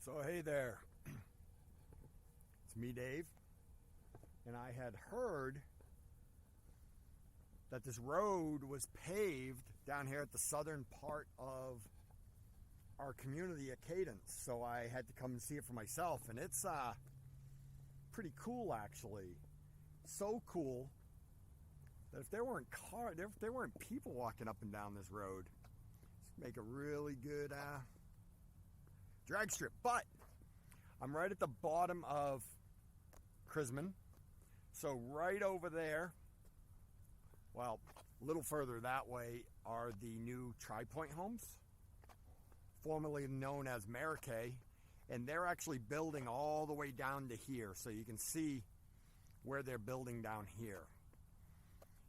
So hey there, it's me, Dave, and I had heard that this road was paved down here at the southern part of our community at Cadence, so I had to come and see it for myself, and it's pretty cool actually. So cool that if there weren't people walking up and down this road, it'd make a really good drag strip. But I'm right at the bottom of Crisman, so right over there, well, a little further that way, are the new Tri-Point homes, formerly known as Maracay, and they're actually building all the way down to here, so you can see where they're building down here.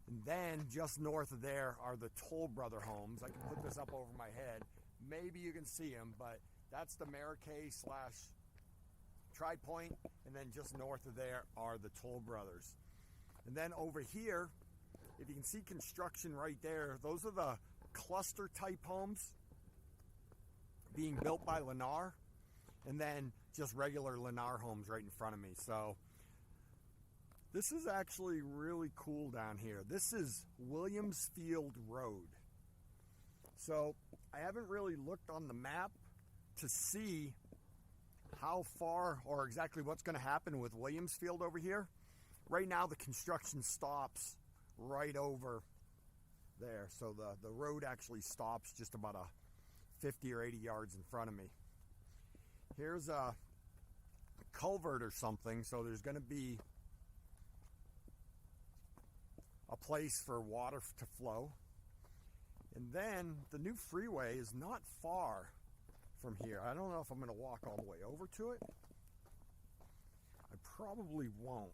And then just north of there are the Toll Brother homes. I can put this up over my head, maybe you can see them, but that's the Maracay / Tri-Point, and then just north of there are the Toll Brothers. And then over here, if you can see construction right there, those are the cluster type homes being built by Lennar, and then just regular Lennar homes right in front of me. So this is actually really cool down here. This is Williamsfield Road. So I haven't really looked on the map to see how far or exactly what's going to happen with Williamsfield over here. Right now the construction stops right over there, so the road actually stops just about a 50 or 80 yards in front of me. Here's a culvert or something, so there's going to be a place for water to flow. And then the new freeway is not far from here. I don't know if I'm going to walk all the way over to it. I probably won't.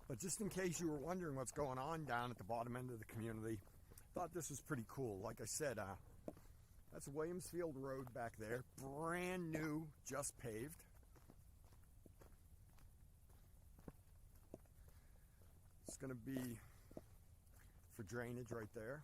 But just in case you were wondering what's going on down at the bottom end of the community, I thought this was pretty cool. Like I said, that's Williamsfield Road back there. Brand new, just paved. It's going to be for drainage right there.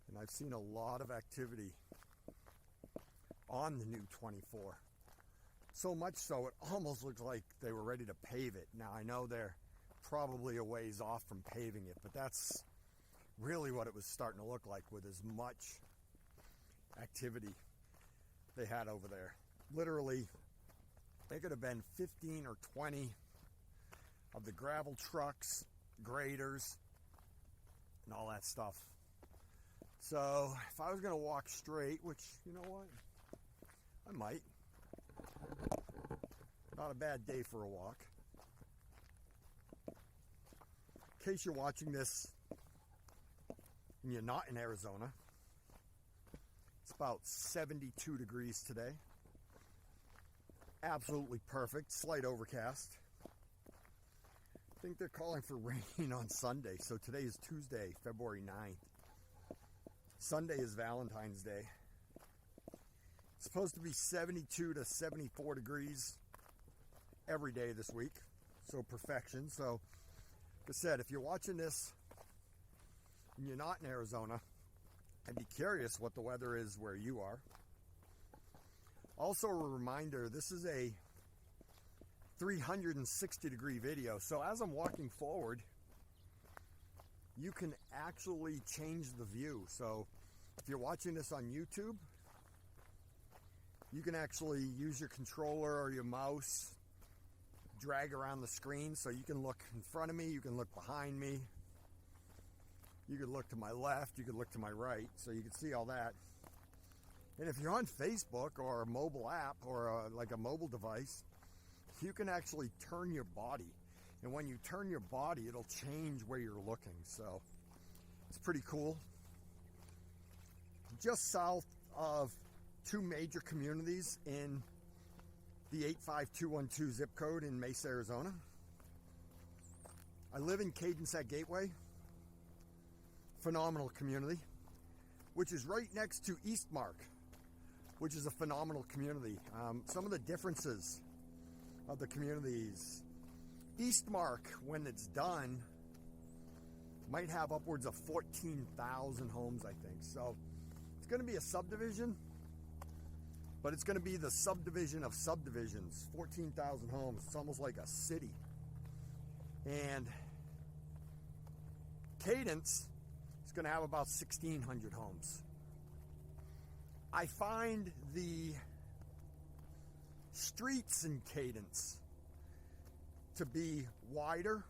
And I've seen a lot of activity on the new 24. So much so, it almost looks like they were ready to pave it. Now, I know they're probably a ways off from paving it, but that's really what it was starting to look like with as much activity they had over there. Literally, they could have been 15 or 20 of the gravel trucks, graders, and all that stuff. So if I was going to walk straight, which, you know what, I might. Not a bad day for a walk. In case you're watching this and you're not in Arizona, it's about 72 degrees today. Absolutely perfect. Slight overcast. I think they're calling for rain on Sunday. So today is Tuesday, February 9th. Sunday is Valentine's Day. It's supposed to be 72 to 74 degrees every day this week. So perfection. So, like I said, if you're watching this and you're not in Arizona, I'd be curious what the weather is where you are. Also a reminder, this is a 360 degree video. So as I'm walking forward, you can actually change the view. So if you're watching this on YouTube, you can actually use your controller or your mouse, drag around the screen, so you can look in front of me, you can look behind me, you can look to my left, you can look to my right, so you can see all that. And if you're on Facebook or a mobile app or like a mobile device, you can actually turn your body. And when you turn your body, it'll change where you're looking. So it's pretty cool. Just south of two major communities in the 85212 zip code in Mesa, Arizona. I live in Cadence at Gateway. Phenomenal community, which is right next to Eastmark, which is a phenomenal community. Some of the differences of the communities. Eastmark, when it's done, might have upwards of 14,000 homes, I think. So it's going to be a subdivision, but it's going to be the subdivision of subdivisions. 14,000 homes. It's almost like a city. And Cadence is going to have about 1,600 homes. I find the streets in Cadence to be wider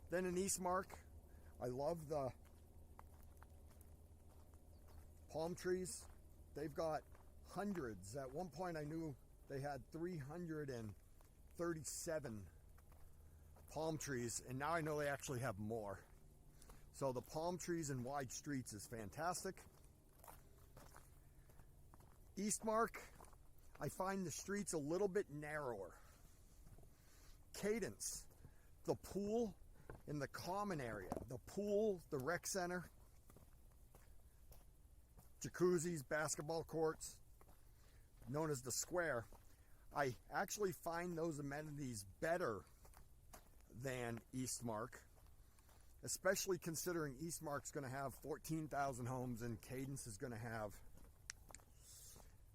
than in Eastmark. I love the palm trees. They've got hundreds. At one point I knew they had 337 palm trees, and now I know they actually have more. So the palm trees and wide streets is fantastic. Eastmark, I find the streets a little bit narrower. Cadence, the pool in the common area, the pool, the rec center, jacuzzis, basketball courts, known as the square, I actually find those amenities better than Eastmark, especially considering Eastmark's going to have 14,000 homes and Cadence is going to have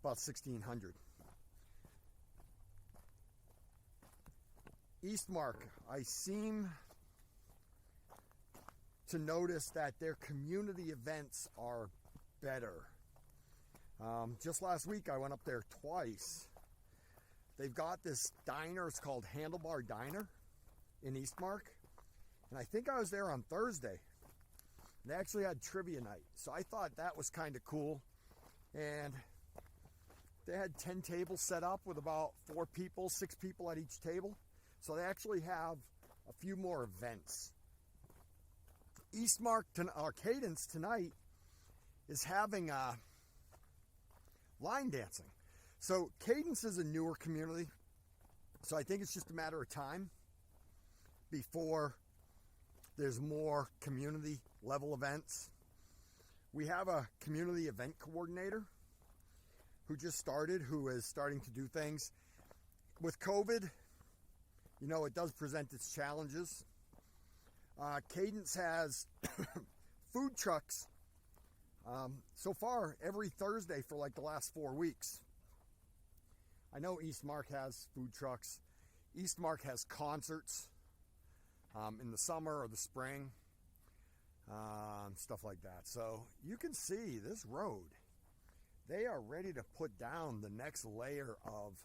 about 1,600. Eastmark, I seem to notice that their community events are better. Just last week I went up there twice. They've got this diner, it's called Handlebar Diner in Eastmark, and I think I was there on Thursday. They actually had trivia night, so I thought that was kind of cool. And they had 10 tables set up with about 4 people, 6 people at each table. So they actually have a few more events. Eastmark, Cadence tonight is having line dancing. So Cadence is a newer community, so I think it's just a matter of time before there's more community level events. We have a community event coordinator who just started, who is starting to do things. With COVID, you know, it does present its challenges. Cadence has food trucks so far every Thursday for like the last 4 weeks. I know Eastmark has food trucks. Eastmark has concerts in the summer or the spring, stuff like that. So you can see this road, they are ready to put down the next layer of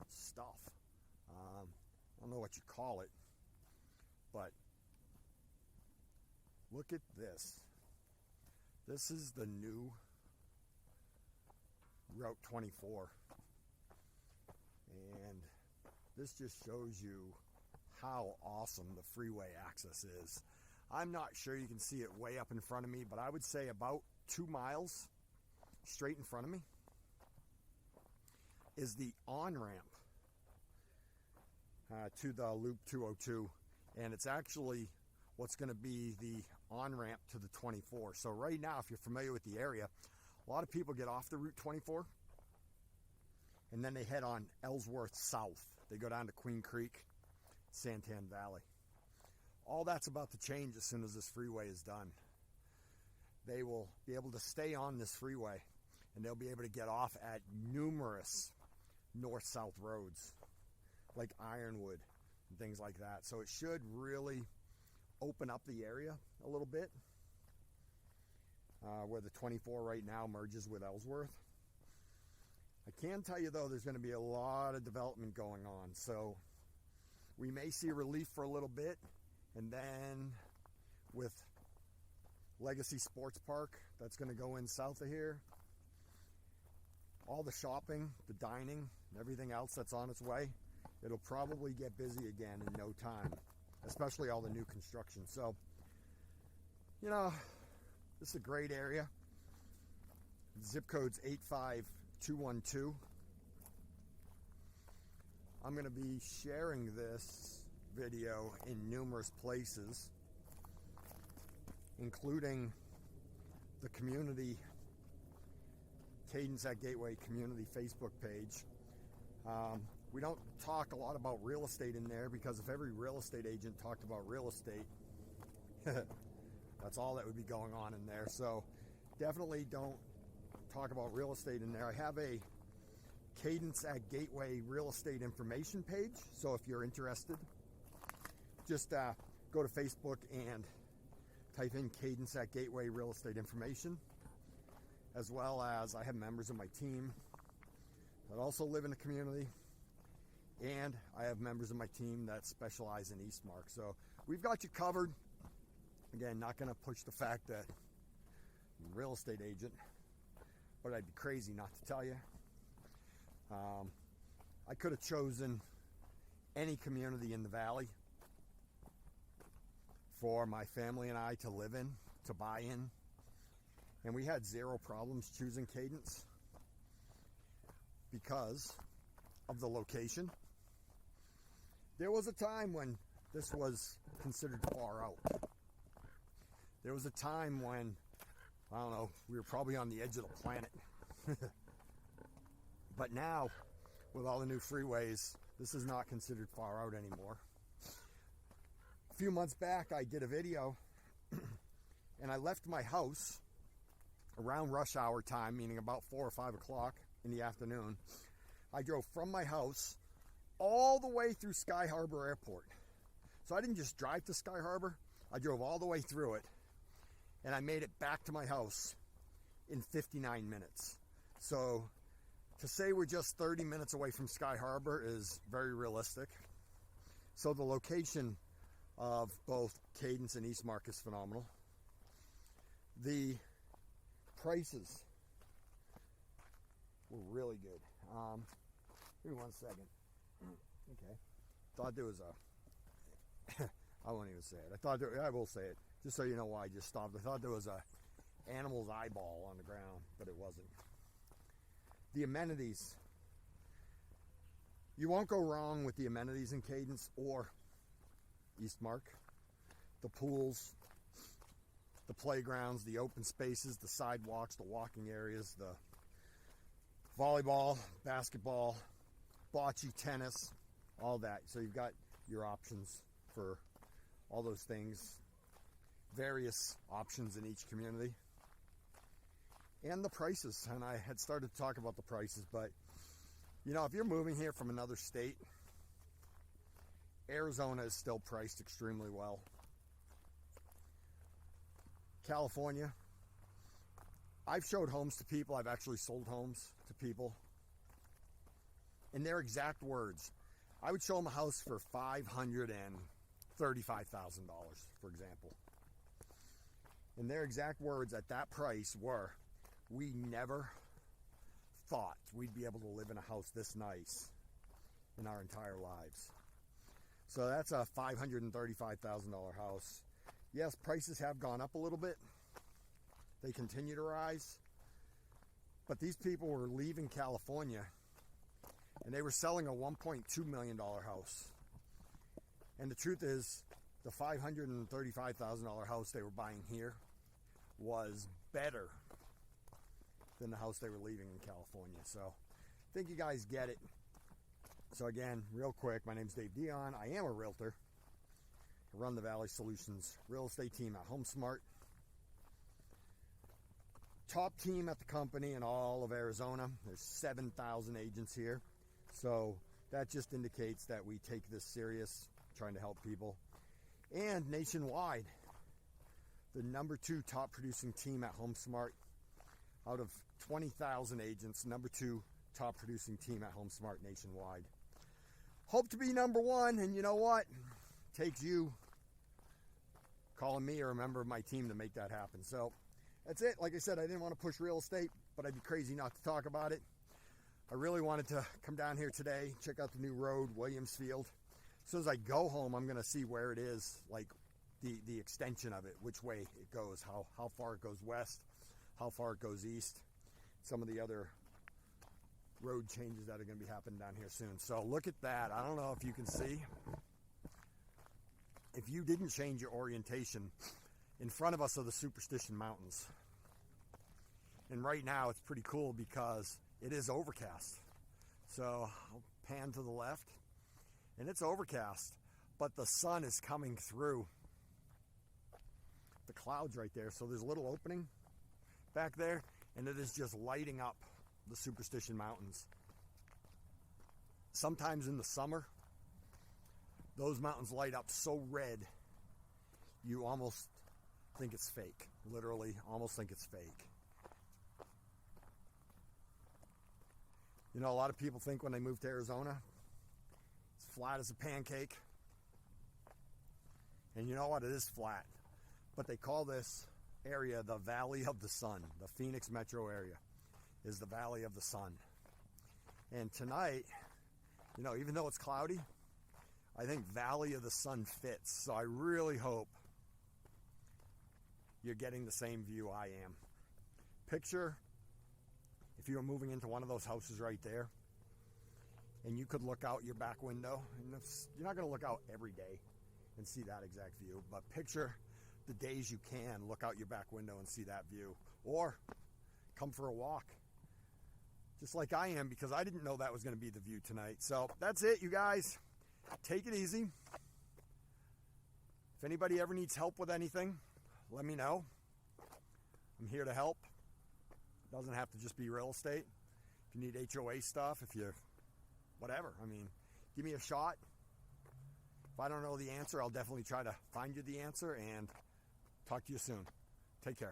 stuff. I don't know what you call it, but look at this. This is the new Route 24. And this just shows you how awesome the freeway access is. I'm not sure you can see it way up in front of me, but I would say about 2 miles straight in front of me is the on-ramp to the Loop 202, and it's actually what's going to be the on-ramp to the 24. So right now, if you're familiar with the area, a lot of people get off the Route 24 and then they head on Ellsworth South. They go down to Queen Creek, Santan Valley. All that's about to change as soon as this freeway is done. They will be able to stay on this freeway, and they'll be able to get off at numerous north-south roads like Ironwood and things like that. So it should really open up the area a little bit, where the 24 right now merges with Ellsworth. I can tell you though, there's going to be a lot of development going on, so we may see relief for a little bit, and then with Legacy Sports Park that's going to go in south of here, all the shopping, the dining, and everything else that's on its way, it'll probably get busy again in no time, especially all the new construction. So, you know, this is a great area. Zip code's 85212. I'm going to be sharing this video in numerous places, including the community, Cadence at Gateway community Facebook page. We don't talk a lot about real estate in there, because if every real estate agent talked about real estate, that's all that would be going on in there. So definitely don't talk about real estate in there. I have a Cadence at Gateway real estate information page, so if you're interested, just go to Facebook and type in Cadence at Gateway real estate information, as well as I have members of my team that also live in the community, and I have members of my team that specialize in Eastmark. So we've got you covered. Again, not going to push the fact that I'm a real estate agent, but I'd be crazy not to tell you. I could have chosen any community in the valley for my family and I to live in, to buy in, and we had zero problems choosing Cadence because of the location. There was a time when this was considered far out. There was a time when, I don't know, we were probably on the edge of the planet. But now, with all the new freeways, this is not considered far out anymore. A few months back, I did a video, and I left my house around rush hour time, meaning about 4 or 5 o'clock in the afternoon. I drove from my house all the way through Sky Harbor Airport. So I didn't just drive to Sky Harbor, I drove all the way through it, and I made it back to my house in 59 minutes. So to say we're just 30 minutes away from Sky Harbor is very realistic. So the location of both Cadence and Eastmark is phenomenal. The prices were really good. Give me 1 second. Okay. Thought there was a... I won't even say it. I will say it, just so you know why I just stopped. I thought there was a animal's eyeball on the ground, but it wasn't. The amenities. You won't go wrong with the amenities in Cadence or Eastmark. The pools, the playgrounds, the open spaces, the sidewalks, the walking areas, the volleyball, basketball, bocce, tennis, all that. So you've got your options for all those things, various options in each community. And the prices, and I had started to talk about the prices, but you know, if you're moving here from another state, Arizona is still priced extremely well. California, I've showed homes to people, I've actually sold homes to people, in their exact words, I would show them a house for $535,000, for example. And their exact words at that price were, we never thought we'd be able to live in a house this nice in our entire lives. So that's a $535,000 house. Yes, prices have gone up a little bit. They continue to rise. But these people were leaving California and they were selling a $1.2 million house. And the truth is, the $535,000 house they were buying here was better than the house they were leaving in California. So I think you guys get it. So again, real quick, my name's Dave Dion. I am a realtor. I run the Valley Solutions real estate team at HomeSmart. Top team at the company in all of Arizona. There's 7,000 agents here. So that just indicates that we take this serious, trying to help people. And nationwide, the #2 top producing team at HomeSmart. Out of 20,000 agents, #2 top producing team at HomeSmart nationwide. Hope to be #1, and you know what? Takes you calling me or a member of my team to make that happen. So that's it. Like I said, I didn't want to push real estate, but I'd be crazy not to talk about it. I really wanted to come down here today, check out the new road, Williamsfield. As soon as I go home, I'm going to see where it is, like the extension of it, which way it goes, how far it goes west, how far it goes east, some of the other road changes that are going to be happening down here soon. So look at that. I don't know if you can see. if you didn't change your orientation, in front of us are the Superstition Mountains. And right now it's pretty cool because it is overcast. So I'll pan to the left, and it's overcast, but the sun is coming through the clouds right there. So there's a little opening back there, and it is just lighting up the Superstition Mountains. Sometimes in the summer, those mountains light up so red, you almost think it's fake. Literally, almost think it's fake. You know, a lot of people think when they move to Arizona, it's flat as a pancake. And you know what? It is flat. But they call this area the Valley of the Sun. The Phoenix metro area is the Valley of the Sun. And tonight, you know, even though it's cloudy, I think Valley of the Sun fits. So I really hope you're getting the same view I am. Picture if you were moving into one of those houses right there, and you could look out your back window, and you're not going to look out every day and see that exact view, but picture the days you can look out your back window and see that view, or come for a walk, just like I am, because I didn't know that was going to be the view tonight. So that's it, you guys. Take it easy. If anybody ever needs help with anything, let me know. I'm here to help. Doesn't have to just be real estate. If you need HOA stuff, if you're whatever, I mean, give me a shot. If I don't know the answer, I'll definitely try to find you the answer, and talk to you soon. Take care.